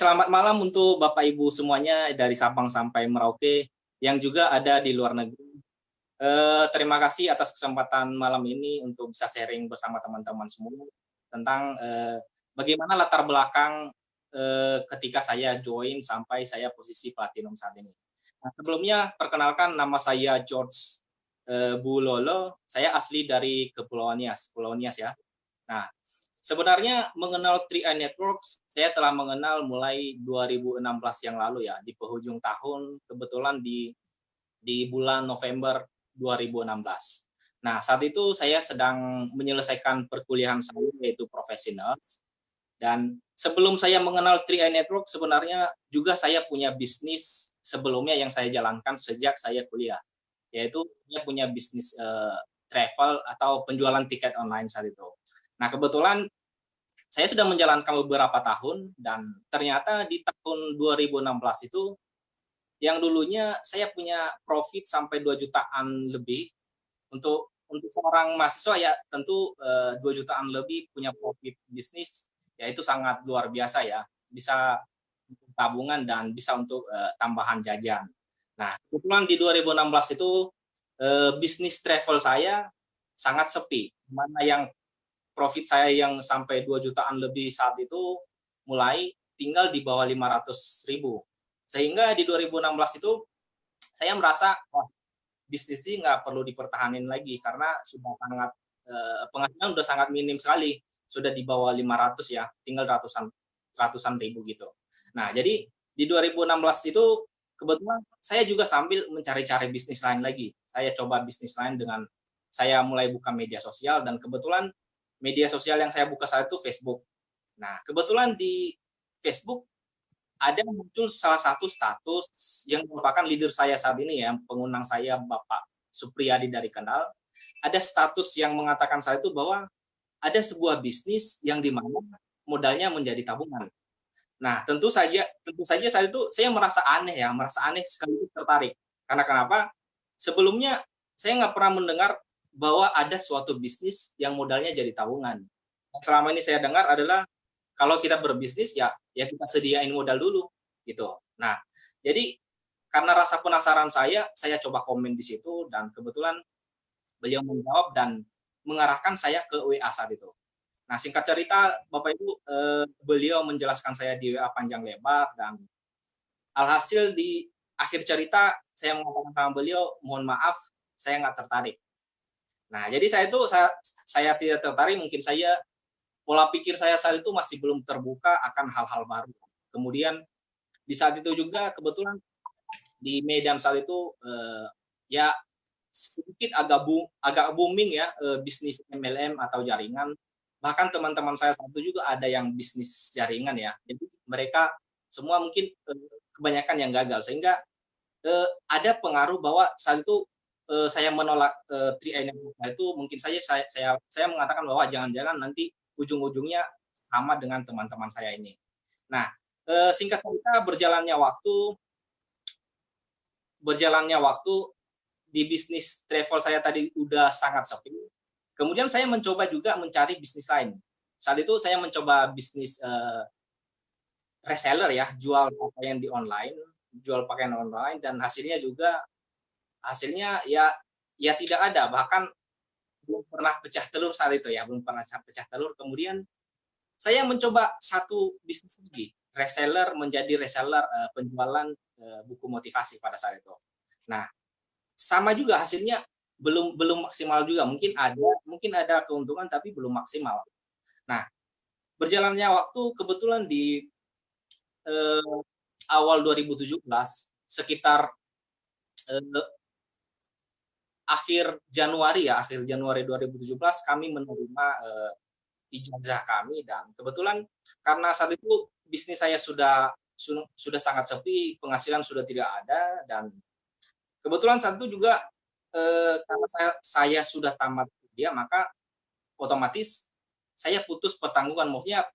Selamat malam untuk Bapak Ibu semuanya dari Sabang sampai Merauke yang juga ada di luar negeri. Terima kasih atas kesempatan malam ini untuk bisa sharing bersama teman-teman semua tentang bagaimana latar belakang ketika saya join sampai saya posisi platinum saat ini. Nah, sebelumnya perkenalkan nama saya George Bulolo. Saya asli dari Kepulauan Nias, Pulau Nias ya. Nah, sebenarnya mengenal 3i Networks, saya telah mengenal mulai 2016 yang lalu ya, di penghujung tahun, kebetulan di bulan November 2016. Nah, saat itu saya sedang menyelesaikan perkuliahan saya, yaitu profesional. Dan sebelum saya mengenal 3i Network, sebenarnya juga saya punya bisnis sebelumnya yang saya jalankan sejak saya kuliah, yaitu saya punya bisnis travel atau penjualan tiket online saat itu. Nah, kebetulan saya sudah menjalankan beberapa tahun dan ternyata di tahun 2016 itu yang dulunya saya punya profit sampai 2 jutaan lebih untuk seorang mahasiswa ya tentu 2 jutaan lebih punya profit bisnis ya itu sangat luar biasa ya, bisa tabungan dan bisa untuk tambahan jajan. Nah, kebetulan di 2016 itu bisnis travel saya sangat sepi, mana yang profit saya yang sampai 2 jutaan lebih saat itu mulai tinggal di bawah 500.000. Sehingga di 2016 itu saya merasa, wah bisnis ini nggak perlu dipertahanin lagi karena sudah sangat penghasilan sudah sangat minim sekali, sudah di bawah 500 ya, tinggal ratusan ribu gitu. Nah, jadi di 2016 itu kebetulan saya juga sambil mencari-cari bisnis lain lagi. Saya coba bisnis lain dengan saya mulai buka media sosial dan kebetulan media sosial yang saya buka saat itu Facebook. Nah, kebetulan di Facebook ada muncul salah satu status yang merupakan leader saya saat ini ya, pengundang saya Bapak Supriyadi dari Kendal. Ada status yang mengatakan saya itu bahwa ada sebuah bisnis yang di mana modalnya menjadi tabungan. Nah, tentu saja saat itu saya merasa aneh sekaligus tertarik. Karena kenapa? Sebelumnya saya nggak pernah mendengar bahwa ada suatu bisnis yang modalnya jadi tabungan. Selama ini saya dengar adalah kalau kita berbisnis ya kita sediain modal dulu gitu. Nah, jadi karena rasa penasaran saya coba komen di situ dan kebetulan beliau menjawab dan mengarahkan saya ke WA saat itu. Nah, singkat cerita Bapak Ibu, beliau menjelaskan saya di WA panjang lebar dan alhasil di akhir cerita saya mengatakan sama beliau, mohon maaf saya nggak tertarik. Nah, jadi saya tidak tertarik, mungkin saya pola pikir saya saat itu masih belum terbuka akan hal-hal baru. Kemudian di saat itu juga kebetulan di Medan saat itu ya sedikit agak booming ya bisnis MLM atau jaringan. Bahkan teman-teman saya saat itu juga ada yang bisnis jaringan ya. Jadi mereka semua mungkin kebanyakan yang gagal sehingga ada pengaruh bahwa saat itu saya menolak 3i Network itu mungkin saja saya mengatakan bahwa jangan-jangan nanti ujung-ujungnya sama dengan teman-teman saya ini. Nah, singkat cerita berjalannya waktu di bisnis travel saya tadi udah sangat sepi. Kemudian saya mencoba juga mencari bisnis lain. Saat itu saya mencoba bisnis reseller ya, jual pakaian online dan hasilnya ya tidak ada, bahkan belum pernah pecah telur saat itu ya, belum pernah pecah telur. Kemudian saya mencoba satu bisnis lagi, menjadi reseller penjualan buku motivasi pada saat itu. Nah, sama juga hasilnya belum maksimal juga, mungkin ada keuntungan tapi belum maksimal. Nah, berjalannya waktu kebetulan di awal 2017 sekitar akhir Januari 2017 kami menerima ijazah kami dan kebetulan karena saat itu bisnis saya sudah sangat sepi, penghasilan sudah tidak ada dan kebetulan saat itu juga karena saya sudah tamat kuliah maka otomatis saya putus pertanggungan, maksudnya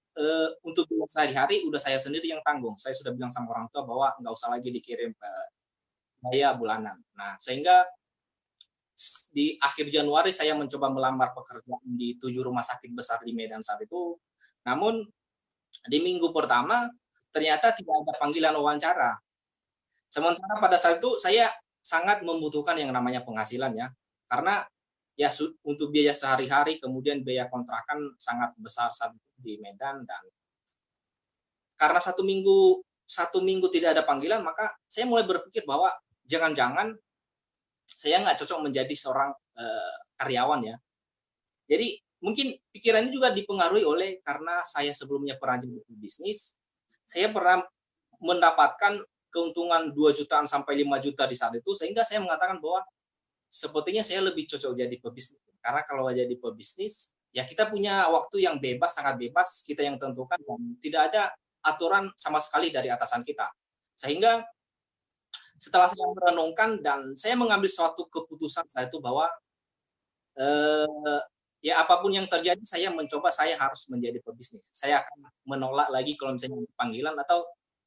untuk biaya sehari-hari udah saya sendiri yang tanggung. Saya sudah bilang sama orang tua bahwa nggak usah lagi dikirim biaya bulanan. Nah, sehingga di akhir Januari saya mencoba melamar pekerjaan di 7 rumah sakit besar di Medan saat itu. Namun di minggu pertama ternyata tidak ada panggilan wawancara. Sementara pada saat itu saya sangat membutuhkan yang namanya penghasilan ya, karena ya untuk biaya sehari-hari, kemudian biaya kontrakan sangat besar saat itu di Medan, dan karena satu minggu tidak ada panggilan, maka saya mulai berpikir bahwa jangan-jangan saya nggak cocok menjadi seorang karyawan ya. Jadi mungkin pikirannya juga dipengaruhi oleh karena saya sebelumnya pernah jadi bisnis, saya pernah mendapatkan keuntungan 2 jutaan sampai 5 juta di saat itu, sehingga saya mengatakan bahwa sepertinya saya lebih cocok jadi pebisnis. Karena kalau jadi pebisnis, ya kita punya waktu yang bebas, sangat bebas, kita yang tentukan, dan tidak ada aturan sama sekali dari atasan kita. Sehingga setelah saya merenungkan dan saya mengambil suatu keputusan saya itu bahwa ya apapun yang terjadi saya harus menjadi pebisnis. Saya akan menolak lagi kalau misalnya panggilan, atau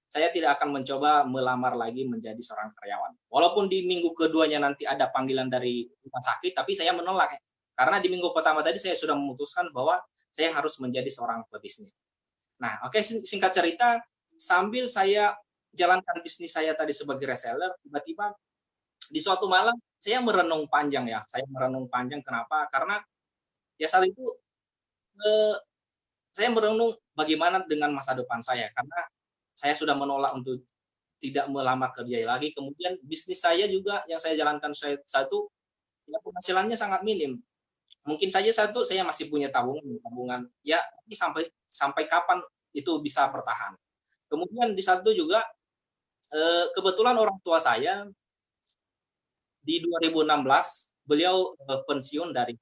saya tidak akan mencoba melamar lagi menjadi seorang karyawan. Walaupun di minggu keduanya nanti ada panggilan dari rumah sakit, tapi saya menolak. Karena di minggu pertama tadi saya sudah memutuskan bahwa saya harus menjadi seorang pebisnis. Nah, oke, singkat cerita, sambil saya jalankan bisnis saya tadi sebagai reseller, tiba-tiba di suatu malam saya merenung panjang ya. Saya merenung panjang, kenapa? Karena ya saat itu saya merenung bagaimana dengan masa depan saya, karena saya sudah menolak untuk tidak melamar kerja lagi. Kemudian bisnis saya juga yang saya jalankan saat itu, ya penghasilannya sangat minim. Mungkin saja saat itu saya masih punya tabungan ya, tapi sampai kapan itu bisa bertahan. Kemudian di saat itu juga kebetulan orang tua saya di 2016 beliau pensiun dari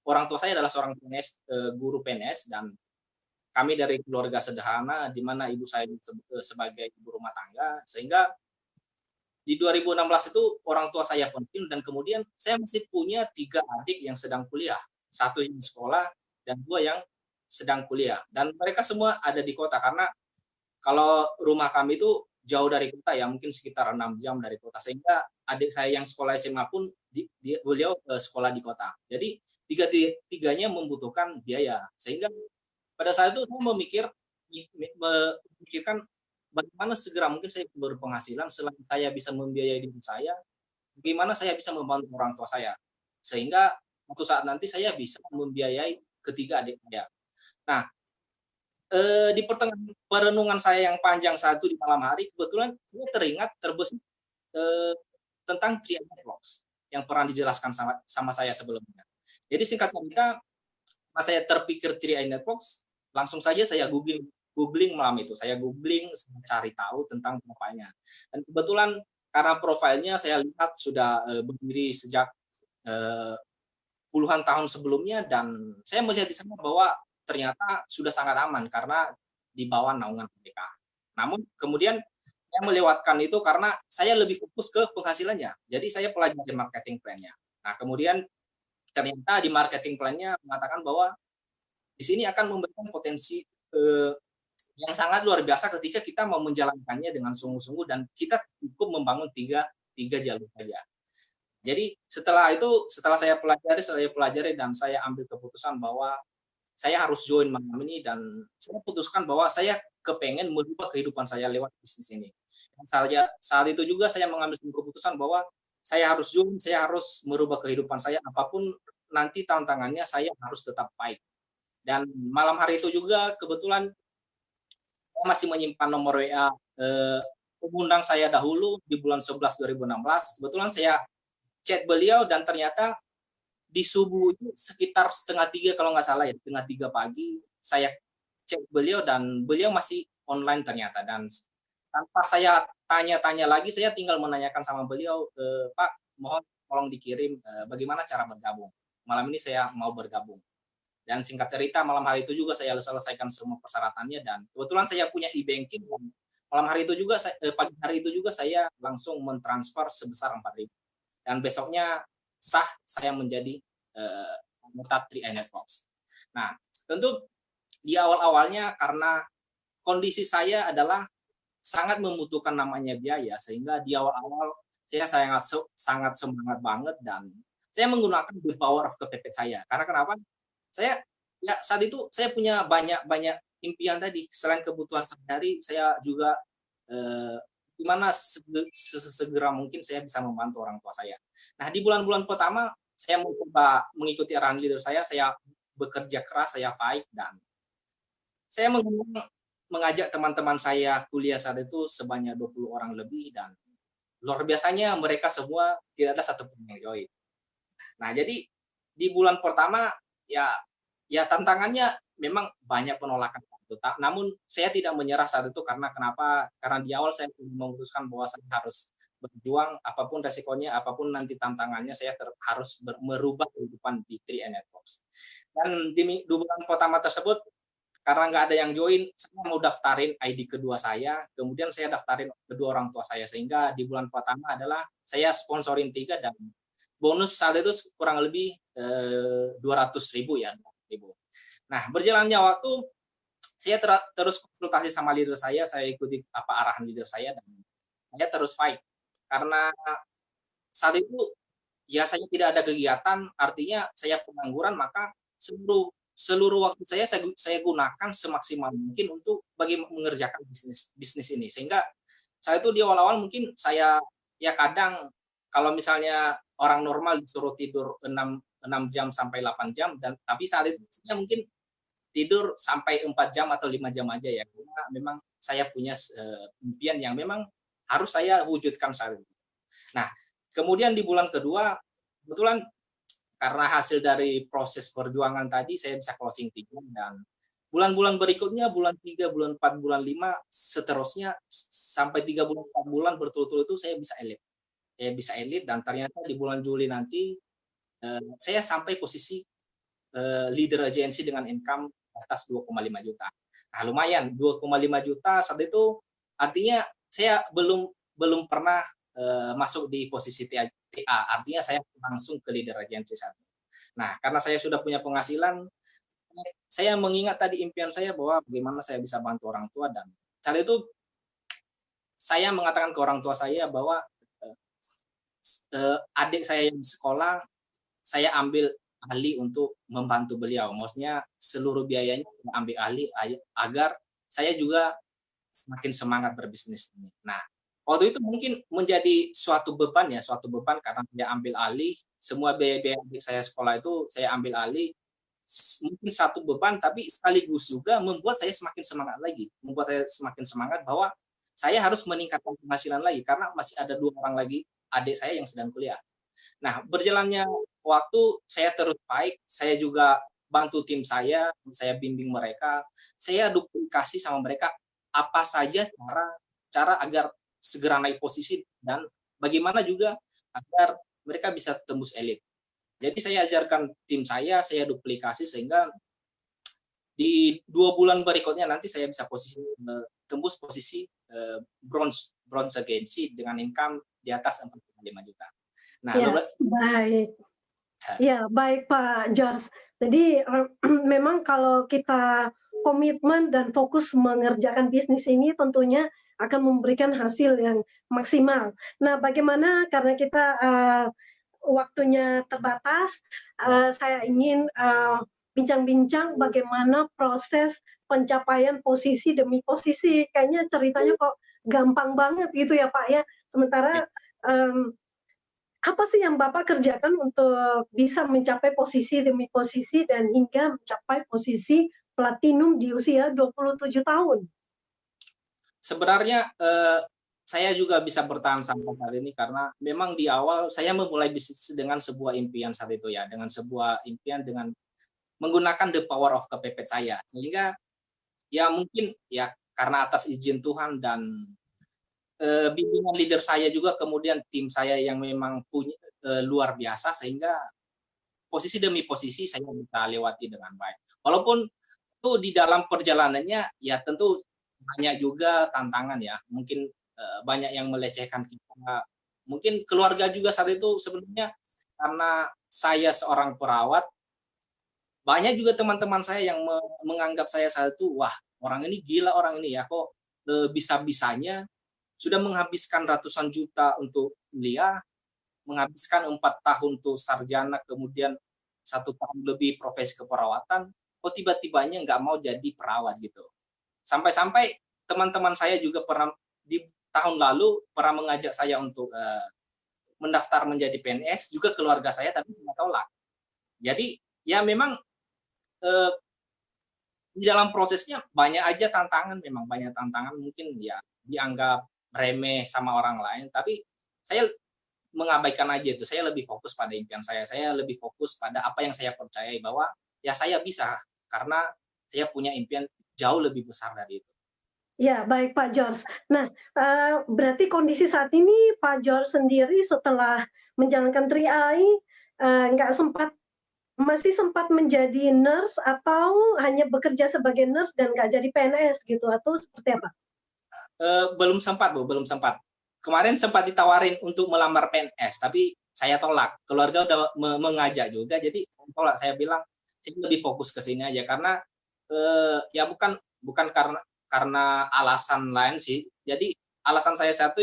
orang tua saya adalah seorang PNS, guru PNS, dan kami dari keluarga sederhana di mana ibu saya sebagai ibu rumah tangga, sehingga di 2016 itu orang tua saya pensiun, dan kemudian saya masih punya 3 adik yang sedang kuliah, 1 yang sekolah dan 2 yang sedang kuliah, dan mereka semua ada di kota, karena kalau rumah kami itu jauh dari kota ya, mungkin sekitar 6 jam dari kota, sehingga adik saya yang sekolah SMA pun beliau sekolah di kota. Jadi tiganya membutuhkan biaya, sehingga pada saat itu saya memikirkan bagaimana segera mungkin saya berpenghasilan selain saya bisa membiayai diri saya, bagaimana saya bisa membantu orang tua saya, sehingga suatu saat nanti saya bisa membiayai ketiga adik saya. Nah, di pertengahan perenungan saya yang panjang saat itu di malam hari, kebetulan saya terbesit tentang Three Networks yang pernah dijelaskan sama saya sebelumnya. Jadi singkat cerita, pas saya terpikir Three Networks, langsung saja saya googling malam itu. Saya googling, saya cari tahu tentang profilnya. Dan kebetulan karena profilnya saya lihat sudah berdiri sejak puluhan tahun sebelumnya, dan saya melihat di sana bahwa ternyata sudah sangat aman karena di bawah naungan KPK. Namun kemudian saya melewatkan itu karena saya lebih fokus ke penghasilannya. Jadi saya pelajari marketing plan-nya. Nah, kemudian ternyata di marketing plan-nya mengatakan bahwa di sini akan memberikan potensi yang sangat luar biasa ketika kita mau menjalankannya dengan sungguh-sungguh, dan kita cukup membangun tiga jalur saja. Jadi setelah saya pelajari dan saya ambil keputusan bahwa saya harus join malam ini, dan saya putuskan bahwa saya kepengen merubah kehidupan saya lewat bisnis ini. Dan saat itu juga saya mengambil keputusan bahwa saya harus join, saya harus merubah kehidupan saya, apapun nanti tantangannya saya harus tetap fight. Dan malam hari itu juga kebetulan saya masih menyimpan nomor WA pengundang saya dahulu di bulan 11 2016. Kebetulan saya chat beliau, dan ternyata di subuh itu sekitar 2:30 kalau nggak salah ya, 2:30 pagi saya cek beliau, dan beliau masih online ternyata. Dan tanpa saya tanya-tanya lagi, saya tinggal menanyakan sama beliau, Pak, mohon tolong dikirim bagaimana cara bergabung. Malam ini saya mau bergabung. Dan singkat cerita malam hari itu juga saya selesaikan semua persyaratannya, dan kebetulan saya punya e-banking, dan malam hari itu juga pagi hari itu juga saya langsung mentransfer sebesar 4.000. Dan besoknya sah saya menjadi anggota Three Networks. Nah, tentu di awal-awalnya karena kondisi saya adalah sangat membutuhkan namanya biaya, sehingga di awal-awal saya sangat semangat banget, dan saya menggunakan the power of kepepet saya. Karena kenapa? Saya ya saat itu saya punya banyak impian tadi, selain kebutuhan sehari-hari, saya juga gimana sesegera mungkin saya bisa membantu orang tua saya. Nah, di bulan-bulan pertama saya mencoba mengikuti arahan leader saya bekerja keras, saya fight, dan saya mengajak teman-teman saya kuliah saat itu sebanyak 20 orang lebih, dan luar biasanya mereka semua tidak ada satupun yang join. Nah, jadi di bulan pertama ya tantangannya memang banyak penolakan. Namun saya tidak menyerah saat itu karena kenapa? Karena di awal saya memutuskan bahwa saya harus berjuang apapun resikonya, apapun nanti tantangannya, saya harus merubah kehidupan di 3 Networks. Dan di bulan pertama tersebut karena nggak ada yang join, saya mau daftarin ID kedua saya, kemudian saya daftarin kedua orang tua saya, sehingga di bulan pertama adalah saya sponsorin 3 dan bonus saat itu kurang lebih 200.000 ya. Nah, berjalannya waktu, saya terus konsultasi sama leader saya ikuti apa arahan leader saya, dan saya terus fight. Karena saat itu ya saya tidak ada kegiatan, artinya saya pengangguran, maka seluruh waktu saya gunakan semaksimal mungkin untuk mengerjakan bisnis ini. Sehingga saya itu di awal-awal mungkin saya ya kadang kalau misalnya orang normal disuruh tidur 6 jam sampai 8 jam, dan tapi saat itu saya mungkin tidur sampai 4 jam atau 5 jam aja ya, karena memang saya punya impian yang memang harus saya wujudkan saat itu. Nah, kemudian di bulan kedua kebetulan karena hasil dari proses perjuangan tadi saya bisa closing 3, dan bulan-bulan berikutnya, bulan 3, bulan 4, bulan 5, seterusnya sampai 3 bulan 4 bulan berturut-turut itu saya bisa elit. Dan ternyata di bulan Juli nanti saya sampai posisi leader agensi dengan income atas 2,5 juta. Nah, lumayan 2,5 juta saat itu artinya saya belum pernah masuk di posisi TA, artinya saya langsung ke leader agensi saat itu. Nah, karena saya sudah punya penghasilan, saya mengingat tadi impian saya bahwa bagaimana saya bisa bantu orang tua, dan saat itu saya mengatakan ke orang tua saya bahwa adik saya yang sekolah saya ambil ahli untuk membantu beliau. Maksudnya seluruh biayanya saya ambil ahli agar saya juga semakin semangat berbisnis ini. Nah, waktu itu mungkin menjadi suatu beban karena saya ambil alih semua biaya adik saya sekolah itu saya ambil alih, mungkin satu beban, tapi sekaligus juga membuat saya semakin semangat bahwa saya harus meningkatkan penghasilan lagi karena masih ada 2 orang lagi adik saya yang sedang kuliah. Nah, berjalannya waktu saya terus baik, saya juga bantu tim saya bimbing mereka, saya duplikasi sama mereka apa saja cara agar segera naik posisi, dan bagaimana juga agar mereka bisa tembus elit. Jadi saya ajarkan tim saya duplikasi sehingga di 2 bulan berikutnya nanti saya bisa tembus posisi bronze agency dengan income di atas 45 juta. Nah, ya, baik. Ya, baik Pak George. Jadi memang kalau kita komitmen dan fokus mengerjakan bisnis ini tentunya akan memberikan hasil yang maksimal. Nah, bagaimana karena kita waktunya terbatas, saya ingin bincang-bincang bagaimana proses pencapaian posisi demi posisi. Kayaknya ceritanya kok gampang banget gitu ya Pak ya. Sementara apa sih yang Bapak kerjakan untuk bisa mencapai posisi demi posisi dan hingga mencapai posisi platinum di usia 27 tahun? Sebenarnya saya juga bisa bertahan sampai hari ini karena memang di awal saya memulai bisnis dengan sebuah impian saat itu ya, dengan menggunakan the power of kepepet saya. Sehingga ya mungkin ya karena atas izin Tuhan dan bimbingan leader saya juga, kemudian tim saya yang memang punya luar biasa, sehingga posisi demi posisi saya bisa lewati dengan baik. Walaupun itu di dalam perjalanannya ya tentu banyak juga tantangan ya, mungkin banyak yang melecehkan kita, mungkin keluarga juga saat itu sebenarnya karena saya seorang perawat, banyak juga teman-teman saya yang menganggap saya saat itu, wah orang ini gila, orang ini ya kok bisa-bisanya sudah menghabiskan ratusan juta untuk kuliah, menghabiskan 4 tahun untuk sarjana, kemudian 1 tahun lebih profesi keperawatan, kok tiba-tibanya nggak mau jadi perawat gitu. Sampai-sampai teman-teman saya juga pernah di tahun lalu pernah mengajak saya untuk mendaftar menjadi PNS, juga keluarga saya tapi tidak tolak. Jadi ya memang di dalam prosesnya banyak aja tantangan, memang banyak tantangan, mungkin ya dianggap remeh sama orang lain, tapi saya mengabaikan aja itu. Saya lebih fokus pada impian saya lebih fokus pada apa yang saya percayai bahwa ya saya bisa, karena saya punya impian jauh lebih besar dari itu. Ya, baik Pak George. Nah, berarti kondisi saat ini Pak George sendiri setelah menjalankan 3i, nggak masih sempat menjadi nurse atau hanya bekerja sebagai nurse dan nggak jadi PNS gitu, atau seperti apa? Belum sempat, Bu, belum sempat. Kemarin sempat ditawarin untuk melamar PNS, tapi saya tolak. Keluarga udah mengajak juga, jadi saya tolak. Saya bilang saya lebih fokus ke sini aja, karena ya bukan karena alasan lain sih. Jadi alasan saya satu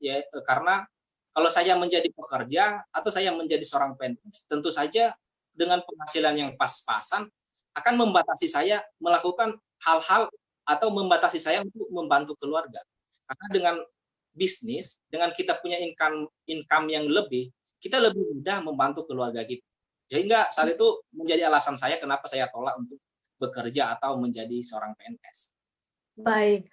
ya karena kalau saya menjadi pekerja atau saya menjadi seorang PNS, tentu saja dengan penghasilan yang pas-pasan akan membatasi saya melakukan hal-hal atau membatasi saya untuk membantu keluarga. Karena dengan bisnis, dengan kita punya income yang lebih, kita lebih mudah membantu keluarga kita. Sehingga saat itu menjadi alasan saya kenapa saya tolak untuk bekerja atau menjadi seorang PNS. Baik,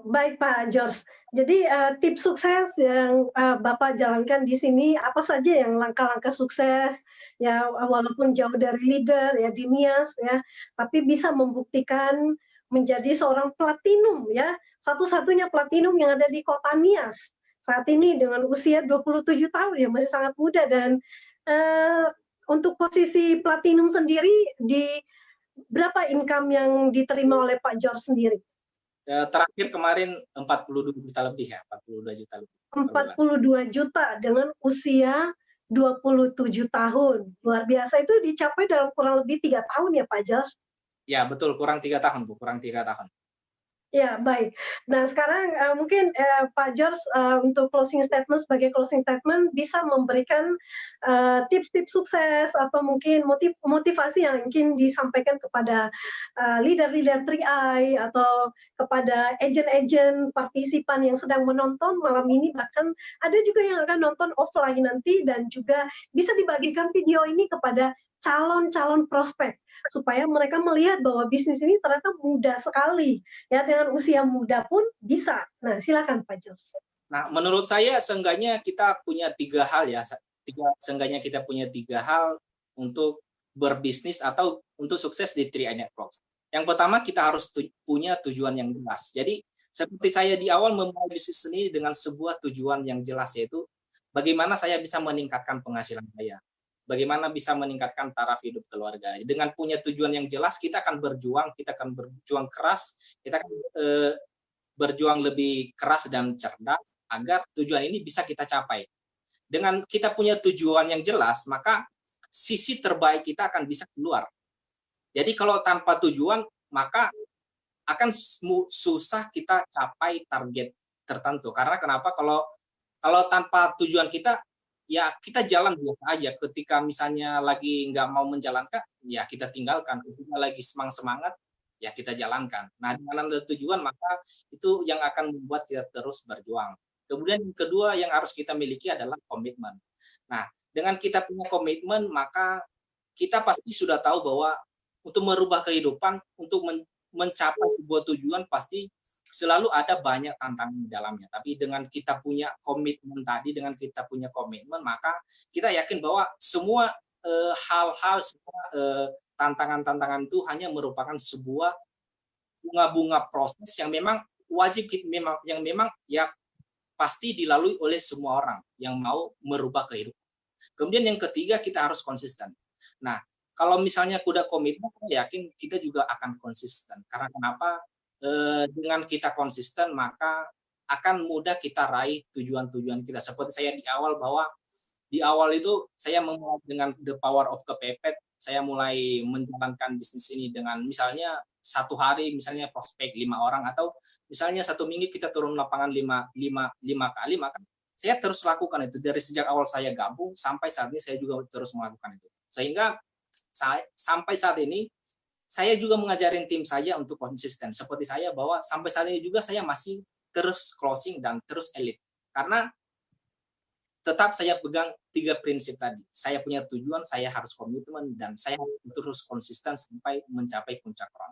baik Pak George. Jadi tips sukses yang Bapak jalankan di sini apa saja yang langkah-langkah sukses ya, walaupun jauh dari leader ya di NIAS ya, tapi bisa membuktikan menjadi seorang platinum ya, satu-satunya platinum yang ada di kota NIAS saat ini dengan usia 27 tahun ya, masih sangat muda. Dan untuk posisi platinum sendiri di berapa income yang diterima oleh Pak George sendiri? Terakhir kemarin 42 juta lebih ya, 42 juta lebih. 42 juta dengan usia 27 tahun. Luar biasa, itu dicapai dalam kurang lebih 3 tahun ya Pak George? Ya betul, kurang 3 tahun Bu, kurang 3 tahun. Ya, baik. Nah, sekarang mungkin Pak George untuk closing statement, sebagai closing statement bisa memberikan tips-tips sukses atau mungkin motivasi yang mungkin disampaikan kepada leader-leader 3i atau kepada agent-agent partisipan yang sedang menonton malam ini, bahkan ada juga yang akan nonton offline nanti, dan juga bisa dibagikan video ini kepada calon-calon prospek supaya mereka melihat bahwa bisnis ini ternyata mudah sekali ya, dengan usia muda pun bisa. Nah, silakan Pak George. Nah, menurut saya seenggaknya kita punya 3 hal ya, seenggaknya kita punya 3 hal untuk berbisnis atau untuk sukses di 3i Networks. Yang pertama, kita harus punya tujuan yang jelas. Jadi seperti saya di awal memulai bisnis ini dengan sebuah tujuan yang jelas, yaitu bagaimana saya bisa meningkatkan penghasilan saya, bagaimana bisa meningkatkan taraf hidup keluarga. Dengan punya tujuan yang jelas, kita akan berjuang keras, kita akan berjuang lebih keras dan cerdas agar tujuan ini bisa kita capai. Dengan kita punya tujuan yang jelas, maka sisi terbaik kita akan bisa keluar. Jadi kalau tanpa tujuan, maka akan susah kita capai target tertentu. Karena kenapa? Kalau tanpa tujuan kita, ya kita jalan biasa aja. Ketika misalnya lagi nggak mau menjalankan, ya kita tinggalkan. Ketika lagi semangat, ya kita jalankan. Nah, dengan ada tujuan, maka itu yang akan membuat kita terus berjuang. Kemudian yang kedua yang harus kita miliki adalah komitmen. Nah, dengan kita punya komitmen, maka kita pasti sudah tahu bahwa untuk merubah kehidupan, untuk mencapai sebuah tujuan, pasti selalu ada banyak tantangan di dalamnya. Tapi dengan kita punya komitmen tadi, dengan kita punya komitmen, maka kita yakin bahwa semua hal-hal, semua tantangan-tantangan itu hanya merupakan sebuah bunga-bunga proses yang memang wajib, yang memang ya pasti dilalui oleh semua orang yang mau merubah kehidupan. Kemudian yang ketiga, kita harus konsisten. Nah, kalau misalnya kuda komitmen, saya yakin kita juga akan konsisten. Karena kenapa? Dengan kita konsisten, maka akan mudah kita raih tujuan-tujuan kita. Seperti saya di awal, bahwa di awal itu saya memulai dengan the power of kepepet. Saya mulai menjalankan bisnis ini dengan misalnya satu hari misalnya prospek 5 orang, atau misalnya satu minggu kita turun lapangan 5 kali, maka saya terus lakukan itu dari sejak awal saya gabung sampai saat ini. Saya juga terus melakukan itu, sehingga sampai saat ini saya juga mengajarin tim saya untuk konsisten. Seperti saya bahwa sampai saat ini juga saya masih terus closing dan terus elite. Karena tetap saya pegang 3 prinsip tadi. Saya punya tujuan, saya harus komitmen, dan saya harus terus konsisten sampai mencapai puncak profit.